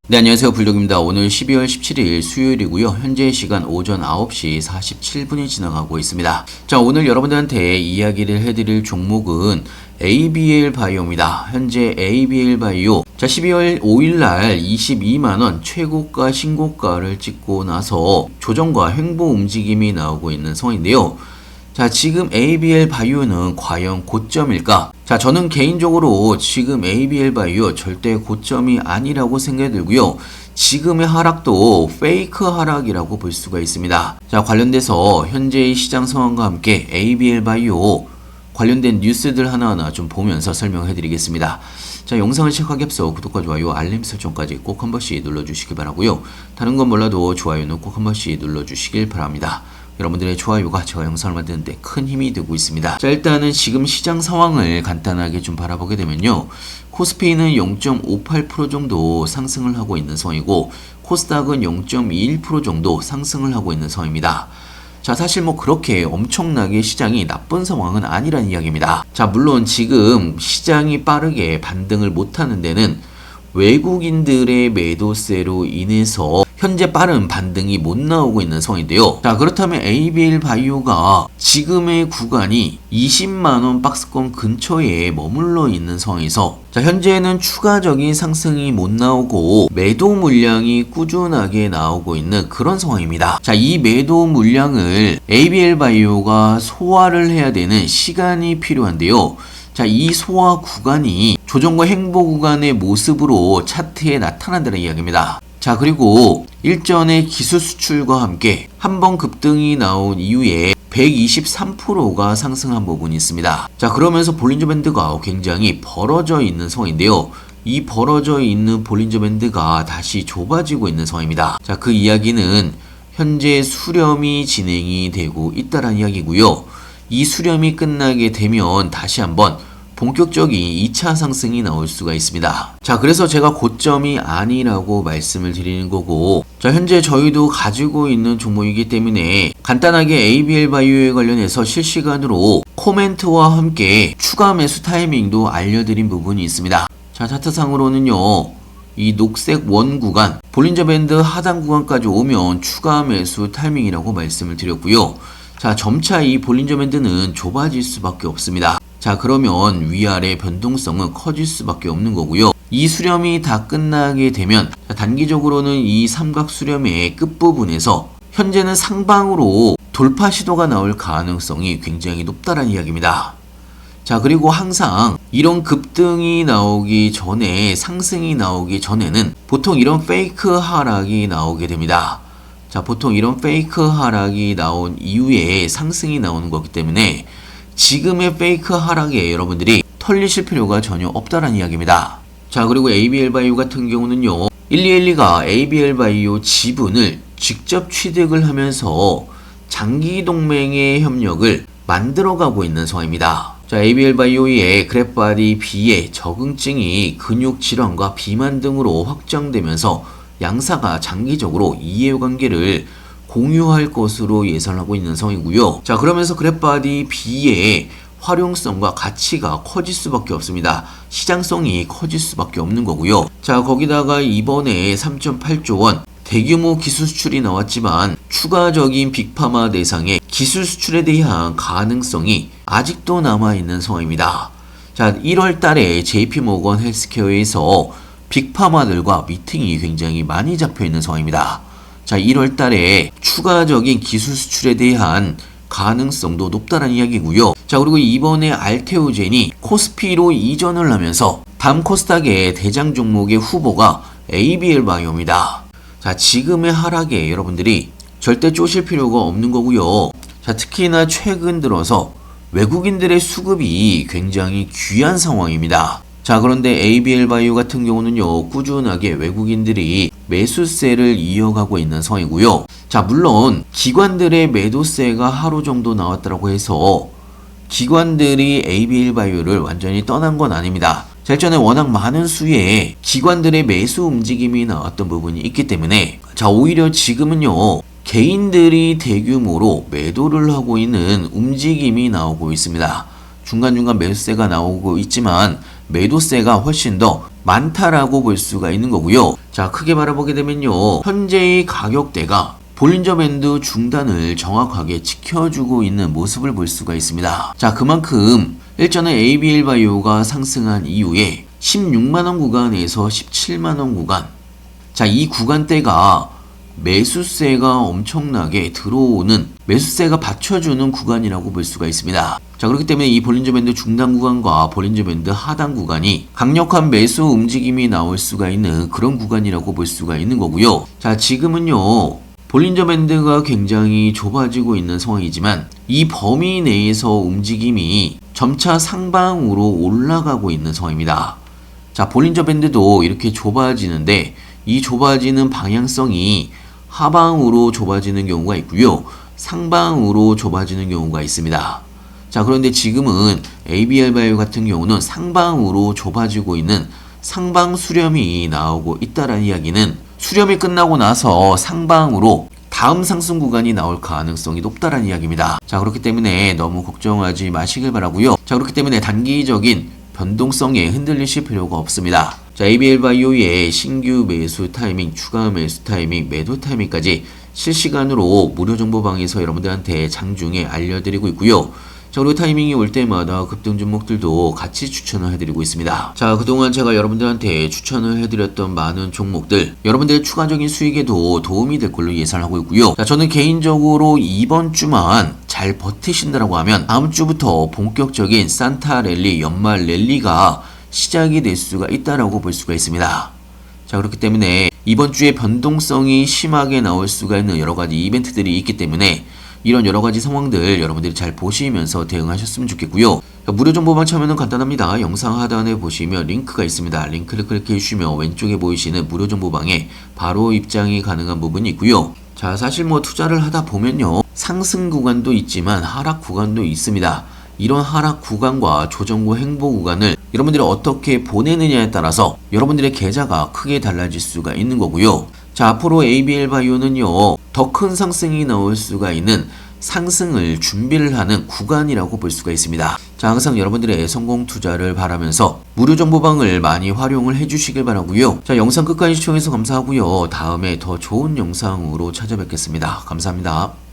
네, 안녕하세요. 불독입니다. 오늘 12월 17일 수요일이고요. 현재 시간 오전 9시 47분이 지나가고 있습니다. 자, 오늘 여러분들한테 이야기를 해드릴 종목은 ABL 바이오입니다. 현재 ABL 바이오. 자, 12월 5일날 22만원 최고가 신고가를 찍고 나서 조정과 횡보 움직임이 나오고 있는 상황인데요. 자, 지금 ABL 바이오는 과연 고점일까? 자, 저는 개인적으로 지금 ABL 바이오 절대 고점이 아니라고 생각이 들고요. 지금의 하락도 페이크 하락이라고 볼 수가 있습니다. 자, 관련돼서 현재의 시장 상황과 함께 ABL 바이오 관련된 뉴스들 하나하나 좀 보면서 설명해 드리겠습니다. 자, 영상을 시작하기 앞서 구독과 좋아요, 알림 설정까지 꼭 한 번씩 눌러주시기 바라고요. 다른 건 몰라도 좋아요는 꼭 한 번씩 눌러주시길 바랍니다. 여러분들의 좋아요가 제가 영상을 만드는데 큰 힘이 되고 있습니다. 자, 일단은 지금 시장 상황을 간단하게 좀 바라보게 되면요. 코스피는 0.58% 정도 상승을 하고 있는 상황이고 코스닥은 0.21% 정도 상승을 하고 있는 상황입니다. 자, 사실 뭐 그렇게 엄청나게 시장이 나쁜 상황은 아니란 이야기입니다. 자, 물론 지금 시장이 빠르게 반등을 못하는 데는 외국인들의 매도세로 인해서 현재 빠른 반등이 못 나오고 있는 상황인데요. 자, 그렇다면 ABL 바이오가 지금의 구간이 20만원 박스권 근처에 머물러 있는 상황에서 자, 현재는 추가적인 상승이 못 나오고 매도 물량이 꾸준하게 나오고 있는 그런 상황입니다. 자, 이 매도 물량을 ABL 바이오가 소화를 해야 되는 시간이 필요한데요. 자, 이 소화 구간이 조정과 횡보 구간의 모습으로 차트에 나타난다는 이야기입니다. 자, 그리고 일전의 기술 수출과 함께 한번 급등이 나온 이후에 123%가 상승한 부분이 있습니다. 자, 그러면서 볼린저 밴드가 굉장히 벌어져 있는 상황인데요. 이 벌어져 있는 볼린저 밴드가 다시 좁아지고 있는 상황입니다. 자, 그 이야기는 현재 수렴이 진행이 되고 있다는 이야기고요. 이 수렴이 끝나게 되면 다시 한번 본격적인 2차 상승이 나올 수가 있습니다. 자, 그래서 제가 고점이 아니라고 말씀을 드리는 거고, 자, 현재 저희도 가지고 있는 종목이기 때문에 간단하게 ABL 바이오에 관련해서 실시간으로 코멘트와 함께 추가 매수 타이밍도 알려드린 부분이 있습니다. 자, 차트상으로는요, 이 녹색 원 구간, 볼린저 밴드 하단 구간까지 오면 추가 매수 타이밍이라고 말씀을 드렸고요. 자, 점차 이 볼린저 밴드는 좁아질 수밖에 없습니다. 자, 그러면 위아래 변동성은 커질 수밖에 없는 거고요. 이 수렴이 다 끝나게 되면 단기적으로는 이 삼각 수렴의 끝부분에서 현재는 상방으로 돌파 시도가 나올 가능성이 굉장히 높다는 이야기입니다. 자, 그리고 항상 이런 급등이 나오기 전에, 상승이 나오기 전에는 보통 이런 페이크 하락이 나오게 됩니다. 자, 보통 이런 페이크 하락이 나온 이후에 상승이 나오는 거기 때문에 지금의 페이크 하락에 여러분들이 털리실 필요가 전혀 없다는 이야기입니다. 자, 그리고 ABL 바이오 같은 경우는요, 1212가 ABL 바이오 지분을 직접 취득을 하면서 장기 동맹의 협력을 만들어가고 있는 상황입니다. 자, ABL 바이오의 그래프바디 B의 적응증이 근육 질환과 비만 등으로 확정되면서 양사가 장기적으로 이해관계를 공유할 것으로 예상하고 있는 상황이고요. 자, 그러면서 그래프바디 B의 활용성과 가치가 커질 수밖에 없습니다. 시장성이 커질 수밖에 없는 거고요. 자, 거기다가 이번에 3.8조 원 대규모 기술 수출이 나왔지만 추가적인 빅파마 대상의 기술 수출에 대한 가능성이 아직도 남아있는 상황입니다. 자, 1월 달에 JP모건 헬스케어에서 빅파마들과 미팅이 굉장히 많이 잡혀 있는 상황입니다. 자, 1월 달에 추가적인 기술 수출에 대한 가능성도 높다는 이야기고요. 자, 그리고 이번에 알테오젠이 코스피로 이전을 하면서 다음 코스닥의 대장 종목의 후보가 ABL 바이오입니다. 자, 지금의 하락에 여러분들이 절대 쪼실 필요가 없는 거고요. 자, 특히나 최근 들어서 외국인들의 수급이 굉장히 귀한 상황입니다. 자, 그런데 ABL 바이오 같은 경우는요, 꾸준하게 외국인들이 매수세를 이어가고 있는 상황이고요. 자, 물론 기관들의 매도세가 하루 정도 나왔다고 해서 기관들이 ABL 바이오를 완전히 떠난 건 아닙니다. 자, 일전에 워낙 많은 수의 기관들의 매수 움직임이 나왔던 부분이 있기 때문에 자, 오히려 지금은요, 개인들이 대규모로 매도를 하고 있는 움직임이 나오고 있습니다. 중간중간 매수세가 나오고 있지만 매도세가 훨씬 더 많다라고 볼 수가 있는 거고요. 자, 크게 바라보게 되면요. 현재의 가격대가 볼린저 밴드 중단을 정확하게 지켜주고 있는 모습을 볼 수가 있습니다. 자, 그만큼 일전에 ABL 바이오가 상승한 이후에 16만원 구간에서 17만원 구간, 자, 이 구간대가 매수세가 엄청나게 들어오는, 매수세가 받쳐주는 구간이라고 볼 수가 있습니다. 자, 그렇기 때문에 이 볼린저 밴드 중단 구간과 볼린저 밴드 하단 구간이 강력한 매수 움직임이 나올 수가 있는 그런 구간이라고 볼 수가 있는 거고요. 자, 지금은요, 볼린저 밴드가 굉장히 좁아지고 있는 상황이지만 이 범위 내에서 움직임이 점차 상방으로 올라가고 있는 상황입니다. 자, 볼린저 밴드도 이렇게 좁아지는데 이 좁아지는 방향성이 하방으로 좁아지는 경우가 있고요. 상방으로 좁아지는 경우가 있습니다. 자, 그런데 지금은 ABL 바이오 같은 경우는 상방으로 좁아지고 있는 상방 수렴이 나오고 있다라는 이야기는 수렴이 끝나고 나서 상방으로 다음 상승 구간이 나올 가능성이 높다라는 이야기입니다. 자, 그렇기 때문에 너무 걱정하지 마시길 바라고요. 자, 그렇기 때문에 단기적인 변동성에 흔들리실 필요가 없습니다. 자, ABL 바이오의 신규 매수 타이밍, 추가 매수 타이밍, 매도 타이밍까지 실시간으로 무료 정보방에서 여러분들한테 장중에 알려드리고 있고요. 자, 그리고 타이밍이 올 때마다 급등 종목들도 같이 추천을 해드리고 있습니다. 자, 그동안 제가 여러분들한테 추천을 해드렸던 많은 종목들, 여러분들의 추가적인 수익에도 도움이 될 걸로 예상하고 있고요. 자, 저는 개인적으로 이번 주만 잘 버티신다라고 하면 다음 주부터 본격적인 산타 랠리, 연말 랠리가 시작이 될 수가 있다라고 볼 수가 있습니다. 자, 그렇기 때문에 이번 주에 변동성이 심하게 나올 수가 있는 여러 가지 이벤트들이 있기 때문에 이런 여러 가지 상황들 여러분들이 잘 보시면서 대응하셨으면 좋겠고요. 무료 정보만 참여는 간단합니다. 영상 하단에 보시면 링크가 있습니다. 링크를 클릭해 주시면 왼쪽에 보이시는 무료 정보방에 바로 입장이 가능한 부분이 있고요. 자, 사실 뭐 투자를 하다 보면요, 상승 구간도 있지만 하락 구간도 있습니다. 이런 하락 구간과 조정고 행보 구간을 여러분들이 어떻게 보내느냐에 따라서 여러분들의 계좌가 크게 달라질 수가 있는 거고요. 자, 앞으로 ABL 바이오는요, 더 큰 상승이 나올 수가 있는 상승을 준비를 하는 구간이라고 볼 수가 있습니다. 자, 항상 여러분들의 성공 투자를 바라면서 무료 정보방을 많이 활용을 해주시길 바라고요. 자, 영상 끝까지 시청해서 감사하고요. 다음에 더 좋은 영상으로 찾아뵙겠습니다. 감사합니다.